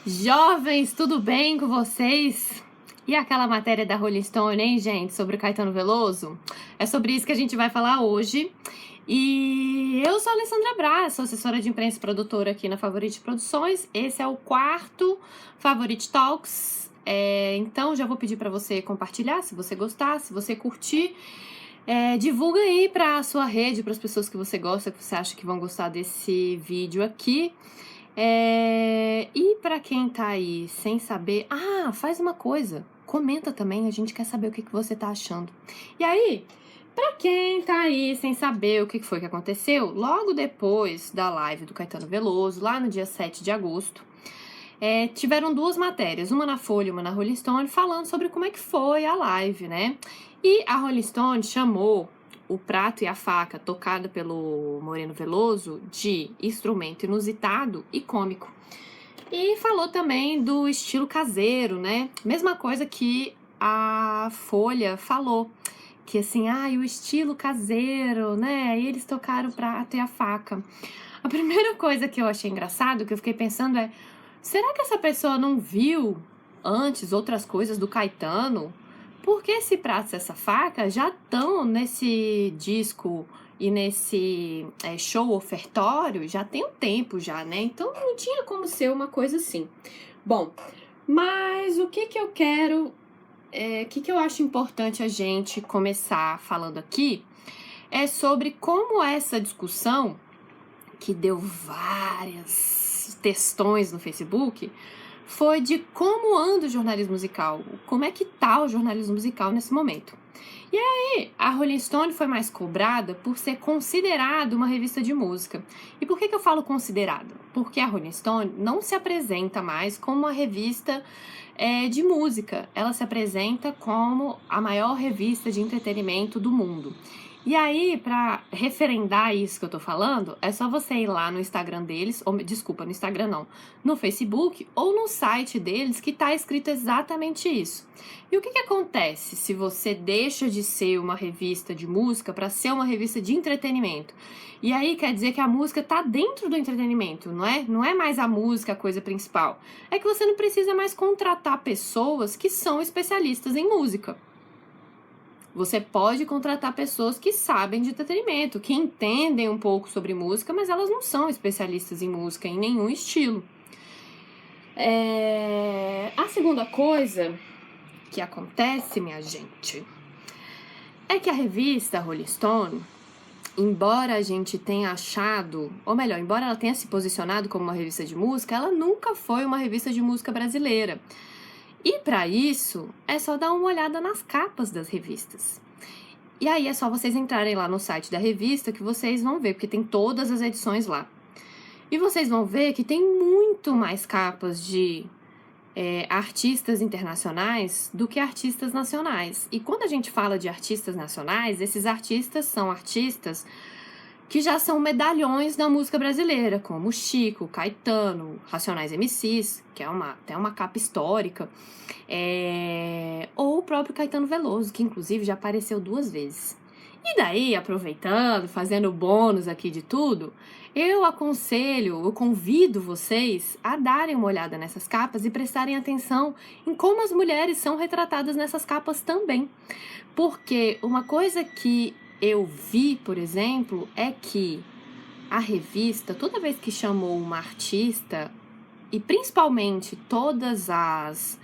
Jovens, tudo bem com vocês? E aquela matéria da Rolling Stone, hein, gente, sobre o Caetano Veloso? É sobre isso que a gente vai falar hoje. E eu sou a Alessandra Braz, sou assessora de imprensa e produtora aqui na Favorite Produções. Esse é o quarto Favorite Talks. Então já vou pedir para você compartilhar, se você gostar, se você curtir. Divulga aí para a sua rede, para as pessoas que você gosta, que você acha que vão gostar desse vídeo aqui. E para quem tá aí sem saber, faz uma coisa, comenta também, a gente quer saber o que você tá achando. E aí, para quem tá aí sem saber o que foi que aconteceu, logo depois da live do Caetano Veloso, lá no dia 7 de agosto, tiveram duas matérias, uma na Folha e uma na Rolling Stone, falando sobre como é que foi a live, né? E a Rolling Stone chamou o prato e a faca, tocada pelo Moreno Veloso, de instrumento inusitado e cômico. E falou também do estilo caseiro, né? Mesma coisa que a Folha falou, que assim, o estilo caseiro, né? E eles tocaram o prato e a faca. A primeira coisa que eu achei engraçado, que eu fiquei pensando será que essa pessoa não viu antes outras coisas do Caetano? Porque esse prato e essa faca já estão nesse disco e nesse show ofertório já tem um tempo já, né? Então não tinha como ser uma coisa assim. Bom, mas o que eu quero, o que eu acho importante a gente começar falando aqui é sobre como essa discussão, que deu várias textões no Facebook, foi de como anda o jornalismo musical, como é que tá o jornalismo musical nesse momento. E aí, a Rolling Stone foi mais cobrada por ser considerada uma revista de música. E por que eu falo considerada? Porque a Rolling Stone não se apresenta mais como uma revista de música, ela se apresenta como a maior revista de entretenimento do mundo. E aí, para referendar isso que eu tô falando, é só você ir lá no Instagram deles, no Instagram não, no Facebook ou no site deles que tá escrito exatamente isso. E o que acontece se você deixa de ser uma revista de música para ser uma revista de entretenimento? E aí quer dizer que a música tá dentro do entretenimento, não é? Não é mais a música a coisa principal. É que você não precisa mais contratar pessoas que são especialistas em música. Você pode contratar pessoas que sabem de entretenimento, que entendem um pouco sobre música, mas elas não são especialistas em música, em nenhum estilo. A segunda coisa que acontece, minha gente, é que a revista Rolling Stone, embora a gente tenha achado, ou melhor, embora ela tenha se posicionado como uma revista de música, ela nunca foi uma revista de música brasileira. E para isso, é só dar uma olhada nas capas das revistas. E aí é só vocês entrarem lá no site da revista que vocês vão ver, porque tem todas as edições lá. E vocês vão ver que tem muito mais capas de artistas internacionais do que artistas nacionais. E quando a gente fala de artistas nacionais, esses artistas são artistas que já são medalhões da música brasileira, como Chico, Caetano, Racionais MCs, que é até uma capa histórica, ou o próprio Caetano Veloso, que inclusive já apareceu 2 vezes. E daí, aproveitando, fazendo bônus aqui de tudo, eu convido vocês a darem uma olhada nessas capas e prestarem atenção em como as mulheres são retratadas nessas capas também. Porque uma coisa que eu vi, por exemplo, é que a revista, toda vez que chamou uma artista, e principalmente todas as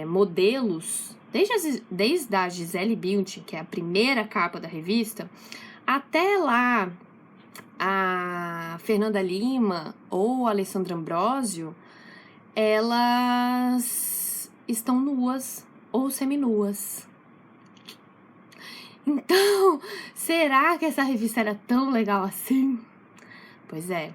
modelos, desde a Gisele Bündchen, que é a primeira capa da revista, até lá a Fernanda Lima ou a Alessandra Ambrosio, elas estão nuas ou seminuas. Então, será que essa revista era tão legal assim? Pois é.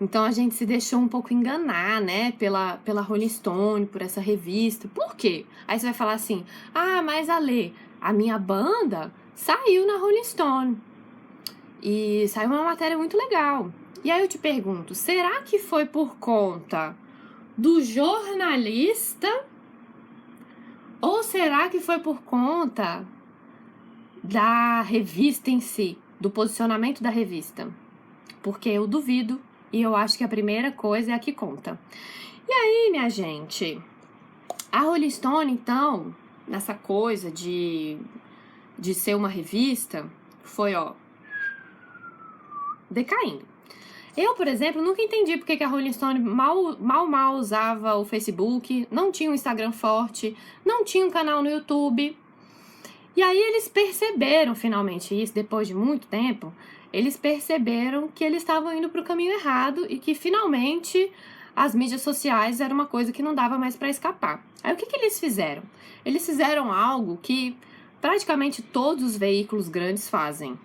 Então a gente se deixou um pouco enganar, né, pela Rolling Stone, por essa revista. Por quê? Aí você vai falar assim, mas Ale, a minha banda saiu na Rolling Stone. E saiu uma matéria muito legal. E aí eu te pergunto, será que foi por conta do jornalista? Ou será que foi por conta da revista em si, do posicionamento da revista? Porque eu duvido E eu acho que a primeira coisa é a que conta. E aí, minha gente, a Rolling Stone, então, nessa coisa de ser uma revista, foi, ó, decaindo. Eu, por exemplo, nunca entendi porque que a Rolling Stone mal usava o Facebook, não tinha um Instagram forte, não tinha um canal no YouTube. E aí eles perceberam finalmente isso, depois de muito tempo, eles perceberam que eles estavam indo para o caminho errado e que finalmente as mídias sociais era uma coisa que não dava mais para escapar. Aí o que eles fizeram? Eles fizeram algo que praticamente todos os veículos grandes fazem.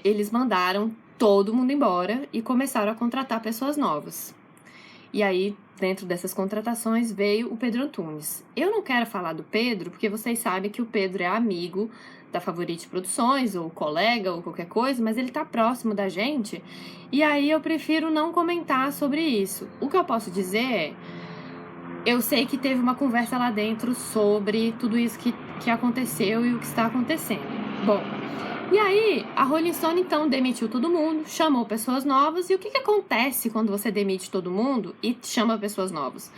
Eles mandaram todo mundo embora e começaram a contratar pessoas novas. E aí, dentro dessas contratações, veio o Pedro Antunes. Eu não quero falar do Pedro, porque vocês sabem que o Pedro é amigo da Favorite Produções, ou colega, ou qualquer coisa, mas ele tá próximo da gente, e aí eu prefiro não comentar sobre isso. O que eu posso dizer é, eu sei que teve uma conversa lá dentro sobre tudo isso que aconteceu e o que está acontecendo. Bom, e aí, a Rolling Stone, então, demitiu todo mundo, chamou pessoas novas. E o que acontece quando você demite todo mundo e chama pessoas novas?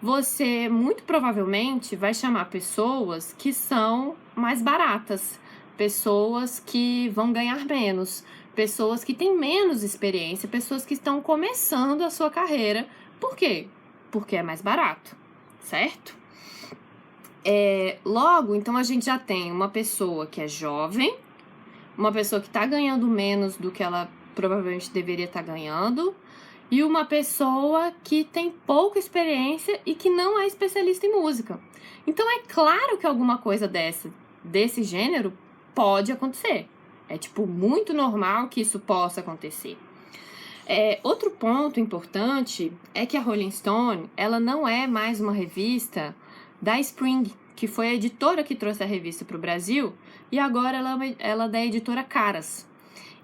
Você, muito provavelmente, vai chamar pessoas que são mais baratas, pessoas que vão ganhar menos, pessoas que têm menos experiência, pessoas que estão começando a sua carreira. Por quê? Porque é mais barato, certo? Logo, então, a gente já tem uma pessoa que é jovem, uma pessoa que está ganhando menos do que ela provavelmente deveria estar ganhando, e uma pessoa que tem pouca experiência e que não é especialista em música. Então é claro que alguma coisa desse gênero pode acontecer. É tipo muito normal que isso possa acontecer. Outro ponto importante é que a Rolling Stone, ela não é mais uma revista da Spring, que foi a editora que trouxe a revista para o Brasil, e agora ela é da editora Caras.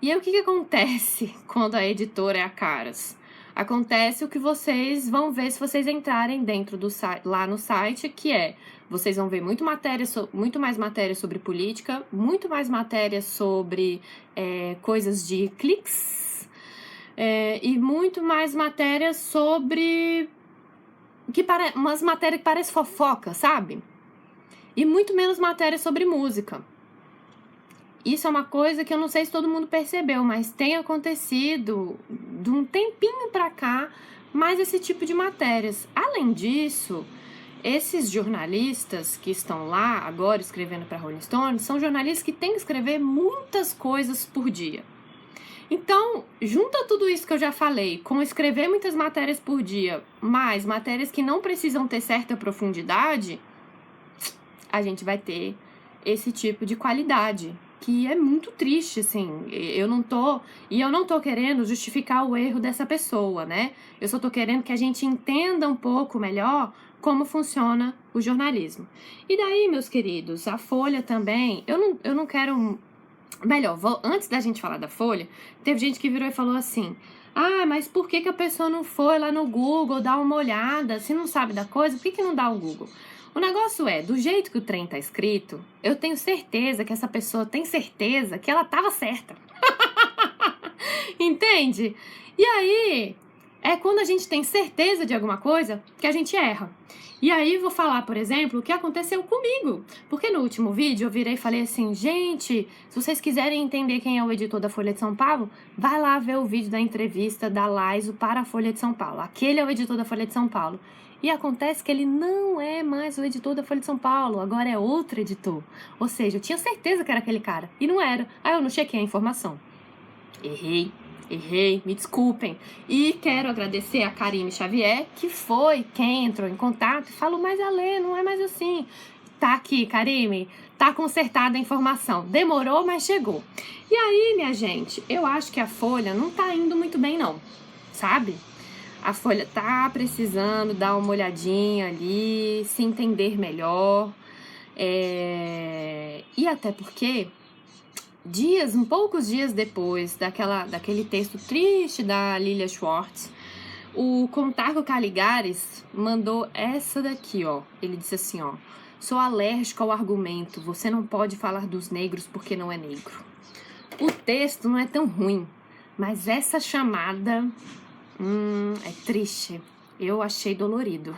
E aí o que acontece quando a editora é a Caras? Acontece o que vocês vão ver se vocês entrarem dentro do site, lá no site, que vocês vão ver muito mais matéria sobre política, muito mais matéria sobre coisas de cliques, e muito mais matéria sobre umas matérias que parecem fofoca, sabe? E muito menos matéria sobre música. Isso é uma coisa que eu não sei se todo mundo percebeu, mas tem acontecido de um tempinho pra cá mais esse tipo de matérias. Além disso, esses jornalistas que estão lá agora escrevendo para Rolling Stone são jornalistas que têm que escrever muitas coisas por dia. Então, junta tudo isso que eu já falei, com escrever muitas matérias por dia, mais matérias que não precisam ter certa profundidade, a gente vai ter esse tipo de qualidade, que é muito triste, assim. Eu não tô querendo justificar o erro dessa pessoa, né? Eu só tô querendo que a gente entenda um pouco melhor como funciona o jornalismo. E daí, meus queridos, a Folha também, eu não quero... Melhor, antes da gente falar da Folha, teve gente que virou e falou assim: ah, mas por que a pessoa não foi lá no Google dar uma olhada? Se não sabe da coisa, por que não dá o Google? O negócio do jeito que o trem tá escrito, eu tenho certeza que essa pessoa tem certeza que ela tava certa. Entende? E aí, é quando a gente tem certeza de alguma coisa que a gente erra. E aí vou falar, por exemplo, o que aconteceu comigo. Porque no último vídeo eu virei e falei assim: gente, se vocês quiserem entender quem é o editor da Folha de São Paulo, vai lá ver o vídeo da entrevista da Laiso para a Folha de São Paulo. Aquele é o editor da Folha de São Paulo. E acontece que ele não é mais o editor da Folha de São Paulo, agora é outro editor. Ou seja, eu tinha certeza que era aquele cara, e não era. Aí eu não chequei a informação. Errei, me desculpem. E quero agradecer a Karime Xavier, que foi quem entrou em contato e falou: mas Alê, não é mais assim. Tá aqui, Karime, tá consertada a informação. Demorou, mas chegou. E aí, minha gente, eu acho que a Folha não tá indo muito bem não, sabe? A Folha tá precisando dar uma olhadinha ali, se entender melhor. E até porque... poucos dias depois daquele texto triste da Lilia Schwartz, o Contarco Caligares mandou essa daqui, ó. Ele disse assim, ó: sou alérgico ao argumento, você não pode falar dos negros porque não é negro. O texto não é tão ruim, Mas essa chamada é triste. Eu achei dolorido.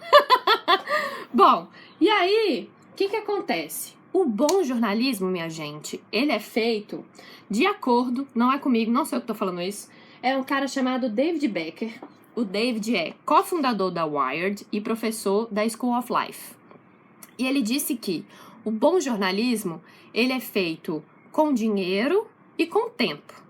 Bom, e aí, o que acontece? O bom jornalismo, minha gente, ele é feito de acordo, não é comigo, não sou eu que tô falando isso, é um cara chamado David Becker. O David é cofundador da Wired e professor da School of Life. E ele disse que o bom jornalismo, ele é feito com dinheiro e com tempo.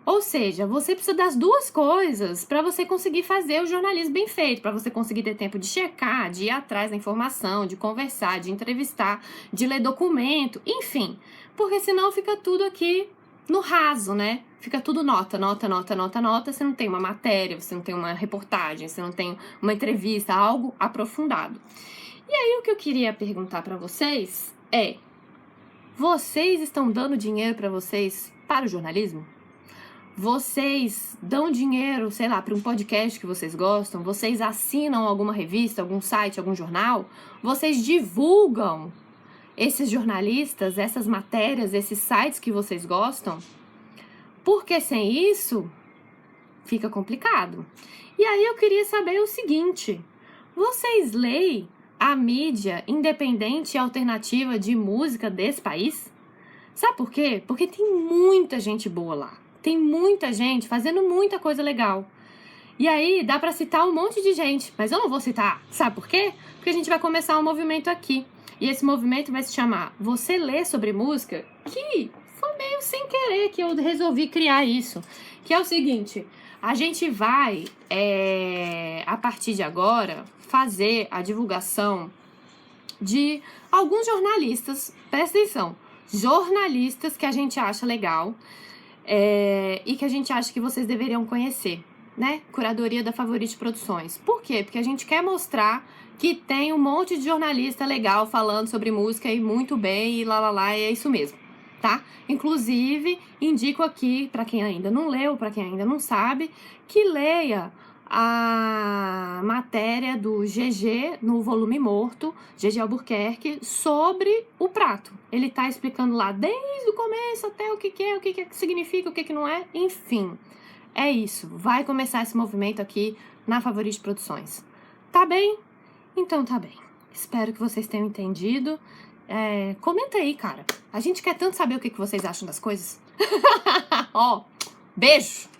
Ou seja, você precisa das duas coisas para você conseguir fazer o jornalismo bem feito, para você conseguir ter tempo de checar, de ir atrás da informação, de conversar, de entrevistar, de ler documento, enfim. Porque senão fica tudo aqui no raso, né? Fica tudo nota, você não tem uma matéria, você não tem uma reportagem, você não tem uma entrevista, algo aprofundado. E aí o que eu queria perguntar para vocês é: vocês estão dando dinheiro para vocês para o jornalismo? Vocês dão dinheiro, sei lá, para um podcast que vocês gostam? Vocês assinam alguma revista, algum site, algum jornal? Vocês divulgam esses jornalistas, essas matérias, esses sites que vocês gostam? Porque sem isso, fica complicado. E aí eu queria saber o seguinte: vocês leem a mídia independente e alternativa de música desse país? Sabe por quê? Porque tem muita gente boa lá. Tem muita gente fazendo muita coisa legal. E aí dá pra citar um monte de gente, mas eu não vou citar. Sabe por quê? Porque a gente vai começar um movimento aqui. E esse movimento vai se chamar Você Lê Sobre Música, que foi meio sem querer que eu resolvi criar isso. Que é o seguinte: a gente vai, a partir de agora, fazer a divulgação de alguns jornalistas, presta atenção, jornalistas que a gente acha legal, e que a gente acha que vocês deveriam conhecer, né? Curadoria da Favorite Produções. Por quê? Porque a gente quer mostrar que tem um monte de jornalista legal falando sobre música e muito bem, e lá, e é isso mesmo, tá? Inclusive, indico aqui, para quem ainda não leu, para quem ainda não sabe, que leia a matéria do GG no volume Morto, GG Albuquerque, sobre o prato. Ele tá explicando lá desde o começo até o que é, o que significa, o que não é, enfim. É isso, vai começar esse movimento aqui na Favorite Produções. Tá bem? Então tá bem. Espero que vocês tenham entendido. Comenta aí, cara. A gente quer tanto saber o que vocês acham das coisas. Ó, beijo!